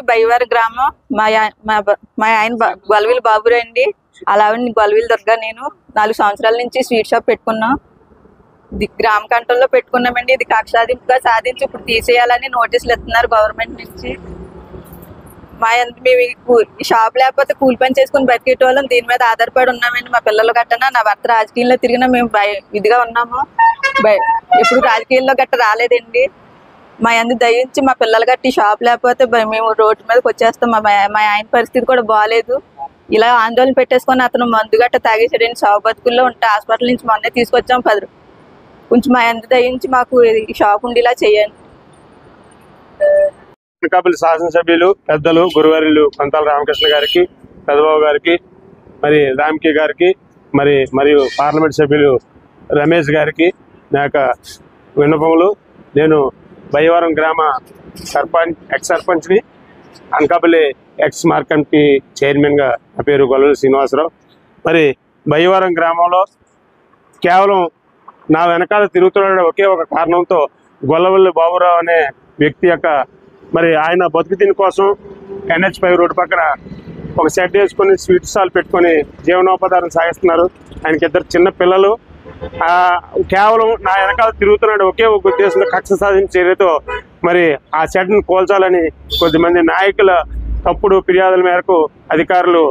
బైవారి గ్రామం మా ఆయన గొలవిల బాబురండి. అలా గొలవిల దుర్గా. నేను 4 సంవత్సరాల నుంచి స్వీట్ షాప్ పెట్టుకున్నాం. గ్రామ కంట్రోల్లో పెట్టుకున్నామండి. ఇది కక్షాదింపుగా సాధించి ఇప్పుడు తీసేయాలని నోటీసులు ఇస్తున్నారు గవర్నమెంట్ నుంచి. మేము ఈ షాప్ లేకపోతే కూలి పని చేసుకుని బతికేటోళ్ళం. దీని మీద ఆధారపడి ఉన్నామండి. మా పిల్లలు గట్టనా, నా భర్త రాజకీయంలో తిరిగినా మేము ఇదిగా ఉన్నాము. ఎప్పుడు రాజకీయాల్లో గట్ట రాలేదండి. మా అందు దయించి మా పిల్లలు గట్టి షాప్ లేకపోతే మేము రోడ్డు మీదకి వచ్చేస్తాం. మా ఆయన పరిస్థితి కూడా బాగాలేదు. ఇలా ఆందోళన పెట్టేసుకొని అతను మందు గట్ట తాగేసాడండి. షాప్ బతుకుల్లో ఉంటే హాస్పిటల్ నుంచి మొన్నే తీసుకొచ్చాం 10 కొంచెం మా అందు దయించి మాకు ఈ షాప్ ఉండేలా చేయండి. అనకాపల్లి శాసనసభ్యులు పెద్దలు గురువారిలు పంతాల రామకృష్ణ గారికి, పెద్దబాబు గారికి, మరి రామ్కి గారికి, మరియు పార్లమెంట్ సభ్యులు రమేష్ గారికి నా యొక్క విన్నపములు. నేను బయ్యవరం గ్రామ ఎక్స్ సర్పంచ్ని, అనకాపల్లి ఎక్స్ మార్కెట్ కమిటీ చైర్మన్గా నా పేరు గొల్లల శ్రీనివాసరావు. మరి బయ్యవరం గ్రామంలో కేవలం నా వెనకాల తిరుగుతున్న ఒకే ఒక కారణంతో గొల్లవల్లి బాబురావు అనే వ్యక్తి యొక్క ఆయన బతుకు తిని కోసం NH5 రోడ్డు పక్కన ఒక షెడ్ వేసుకొని స్వీట్ స్టాల్ పెట్టుకొని జీవనోపాధారం సాగిస్తున్నారు. ఆయనకి 2 చిన్న పిల్లలు. కేవలం నా వెనకాల తిరుగుతున్నాడు ఒకే ఒక ఉద్దేశంతో కక్ష సాధించే చర్యతో ఆ షెడ్ను కోల్చాలని కొద్దిమంది నాయకుల తప్పుడు ఫిర్యాదుల మేరకు అధికారులు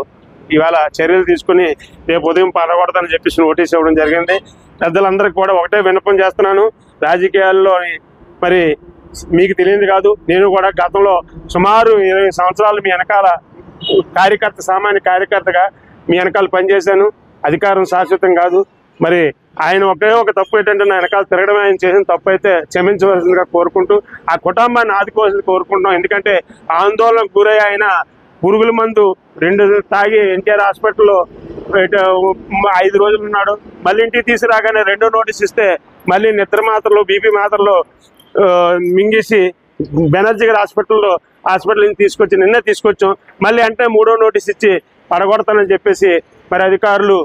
ఇవాళ చర్యలు తీసుకుని రేపు ఉదయం పడగొడతానని చెప్పేసి నోటీస్ ఇవ్వడం జరిగింది. పెద్దలందరికీ కూడా ఒకటే విన్నపం చేస్తున్నాను. రాజకీయాల్లో మీకు తెలియదు కాదు, నేను కూడా గతంలో సుమారు 20 సంవత్సరాలు మీ వెనకాల సామాన్య కార్యకర్తగా మీ వెనకాల పనిచేశాను. అధికారం శాశ్వతం కాదు. ఆయన ఒకే ఒక తప్పు ఏంటంటే నా వెనకాల తిరగడం ఆయన చేసిన తప్పు అయితే క్షమించవలసిందిగా కోరుకుంటూ ఆ కుటుంబాన్ని ఆదుకోవాల్సింది కోరుకుంటున్నాం. ఎందుకంటే ఆందోళనకు గురై ఆయన పురుగుల మందు 2 తాగి NTR హాస్పిటల్లో 5 రోజులు ఉన్నాడు. మళ్ళీ ఇంటికి తీసుకురాగానే 2వ నోటీస్ ఇస్తే మళ్ళీ నిద్ర మాత్రలు BP మాత్రలు మింగేసి బెనర్జీ గారి హాస్పిటల్ నుంచి నిన్నే తీసుకొచ్చాం. మళ్ళీ అంటే 3వ నోటీస్ ఇచ్చి పడగొడతానని చెప్పేసి అధికారులు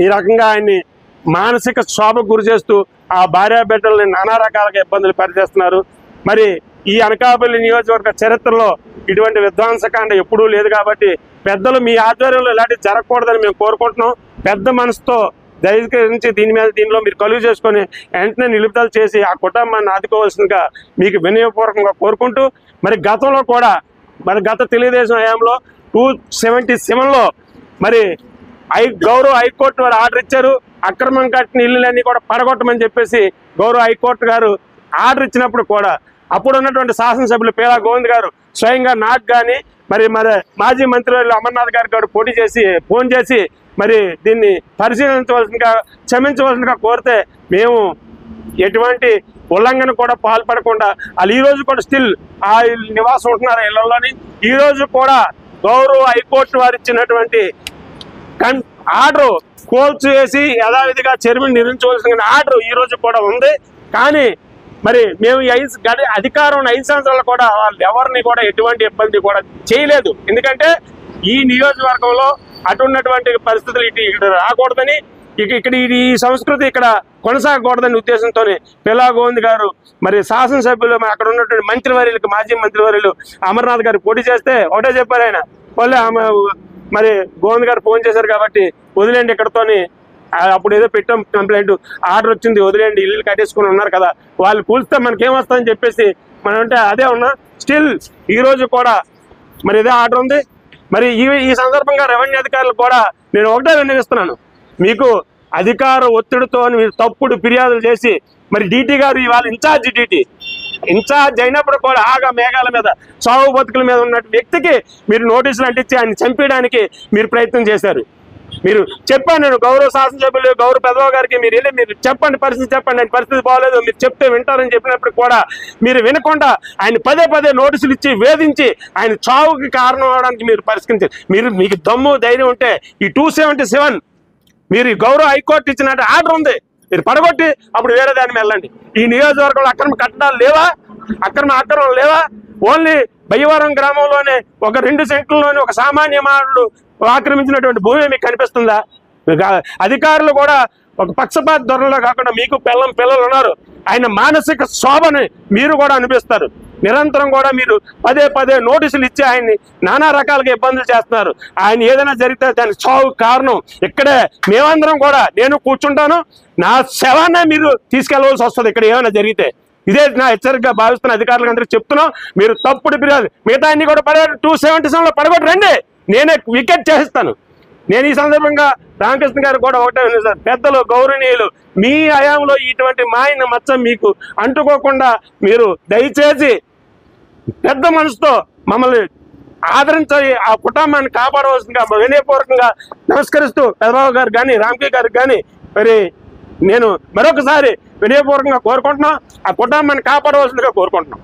ఈ రకంగా ఆయన్ని మానసిక క్షోభకు గురి చేస్తూ ఆ భార్యా బిడ్డల్ని నానా రకాలుగా ఇబ్బందులు పరిచేస్తున్నారు. ఈ అనకాపల్లి నియోజకవర్గ చరిత్రలో ఇటువంటి విధ్వంసకాండ ఎప్పుడూ లేదు. కాబట్టి పెద్దలు మీ ఆధ్వర్యంలో ఇలాంటివి జరగకూడదని మేము కోరుకుంటున్నాం. పెద్ద మనసుతో దయచేసి దీనిలో మీరు కలుగు చేసుకొని వెంటనే నిలుపుదల చేసి ఆ కుటుంబాన్ని ఆదుకోవాల్సిందిగా మీకు వినయపూర్వకంగా కోరుకుంటూ గతంలో కూడా గత తెలుగుదేశం హయాంలో 277లో గౌరవ హైకోర్టు వారు ఆర్డర్ ఇచ్చారు. అక్రమం కట్టిన ఇల్లులన్నీ కూడా పడగొట్టమని చెప్పేసి గౌరవ హైకోర్టు గారు ఆర్డర్ ఇచ్చినప్పుడు కూడా అప్పుడు ఉన్నటువంటి శాసనసభ్యులు పేలా గోవింద్ గారు స్వయంగా నాకు కానీ మాజీ మంత్రి అమర్నాథ్ గారికి ఫోన్ చేసి దీన్ని పరిశీలించవలసిందిగా క్షమించవలసిందిగా కోరితే మేము ఎటువంటి ఉల్లంఘన కూడా పాల్పడకుండా వాళ్ళు ఈ రోజు కూడా స్టిల్ ఆ నివాసం ఉంటున్నారు ఇళ్లలోని. ఈ రోజు కూడా గౌరవ హైకోర్టు వారు ఇచ్చినటువంటి ఆర్డర్ కోల్చు వేసి యథావిధిగా చైర్మన్ నిర్మించవలసిన ఆర్డర్ ఈ రోజు కూడా ఉంది. కానీ మేము అధికారం 5 సంవత్సరాలు కూడా వాళ్ళు ఎవరిని కూడా ఎటువంటి ఇబ్బంది కూడా చేయలేదు. ఎందుకంటే ఈ నియోజకవర్గంలో అటున్నటువంటి పరిస్థితులు ఇక్కడ రాకూడదని, ఇక్కడ ఈ సంస్కృతి ఇక్కడ కొనసాగకూడదని ఉద్దేశంతోనే పేలా గోవింద్ గారు శాసనసభ్యులు అక్కడ ఉన్నటువంటి మంత్రివర్యులకు మాజీ మంత్రివర్యులు అమర్నాథ్ గారు పోటీ చేస్తే ఒకటే చెప్పారు. ఆయన వాళ్ళే గోవింద్ గారు ఫోన్ చేశారు కాబట్టి వదిలేండి ఇక్కడతోని, అప్పుడు ఏదో పెట్టాం కంప్లైంట్, ఆర్డర్ వచ్చింది వదిలేండి, ఇల్లు కట్టేసుకుని ఉన్నారు కదా, వాళ్ళు కూల్స్తే మనకేమొస్తుందని చెప్పేసి అంటే అదే ఉన్నా. స్టిల్ ఈ రోజు కూడా ఇదే ఆర్డర్ ఉంది. ఈ సందర్భంగా రెవెన్యూ అధికారులు కూడా నేను ఒకటే విన్నవిస్తున్నాను. మీకు అధికార ఒత్తిడితో మీరు తప్పుడు ఫిర్యాదులు చేసి DT గారు ఇవాళ ఇన్ఛార్జ్ అయినప్పుడు కూడా ఆగా మేఘాల మీద సాగు బతుకుల మీద ఉన్న వ్యక్తికి మీరు నోటీసులు అంటించి ఆయన చంపేయడానికి మీరు ప్రయత్నం చేశారు. మీరు చెప్పాను, నేను గౌరవ శాసనసభ్యులు గౌరవ పెద్దబాబు గారికి మీరు చెప్పండి, పరిస్థితి చెప్పండి, ఆయన పరిస్థితి బాగోలేదు, మీరు చెప్తే వింటారని చెప్పినప్పుడు కూడా మీరు వినకుండా ఆయన పదే నోటీసులు ఇచ్చి వేధించి ఆయన చావుకి కారణం అవడానికి మీరు పరిష్కరించారు. మీకు దమ్ము ధైర్యం ఉంటే ఈ 277 మీరు గౌరవ హైకోర్టు ఇచ్చిన ఆర్డర్ ఉంది, మీరు పడగొట్టి అప్పుడు వేరే దాన్ని వెళ్ళండి. ఈ నియోజకవర్గంలో అక్రమ కట్టడాలు లేవా, అక్రమం లేవా, ఓన్లీ బయ్యవరం గ్రామంలోనే ఒక 2 సెంట్లలోనే ఒక సామాన్య మానవుడు ఆక్రమించినటువంటి భూమి మీకు కనిపిస్తుందా? అధికారులు కూడా ఒక పక్షపాత ధోరణిలో కాకుండా మీకు పిల్లలు ఉన్నారు, ఆయన మానసిక శోభని మీరు కూడా అనిపిస్తారు. నిరంతరం కూడా మీరు పదే నోటీసులు ఇచ్చి ఆయన్ని నానా రకాలుగా ఇబ్బందులు చేస్తున్నారు. ఆయన ఏదైనా జరిగితే దానికి చావు కారణం ఇక్కడే. మేమందరం కూడా, నేను కూర్చుంటాను, నా శవాన్ని మీరు తీసుకెళ్లవలసి వస్తుంది ఇక్కడ ఏమైనా జరిగితే. ఇదే నా హెచ్చరికగా భావిస్తున్న అధికారులకు అందరికీ చెప్తున్నాం. మీరు తప్పుడు ఫిర్యాదు మిగతా అన్ని కూడా 277లో పడగొట్టి రండి, నేనే వికెట్ చేస్తాను. నేను ఈ సందర్భంగా రామకృష్ణ గారు కూడా ఒకటే సార్, పెద్దలు గౌరవనీయులు, మీ హయాంలో ఇటువంటి మాయన మచ్చ మీకు అంటుకోకుండా మీరు దయచేసి పెద్ద మనసుతో మమ్మల్ని ఆదరించి ఆ కుటుంబాన్ని కాపాడవలసిందిగా వినయపూర్వకంగా నమస్కరిస్తూ పెద్దబాబు గారు కానీ రామ్కే గారికి కానీ మరి నేను మరొకసారి వినయపూర్వకంగా కోరుకుంటున్నాం. ఆ కుటుంబాన్ని కాపాడవలసిందిగా కోరుకుంటున్నాం.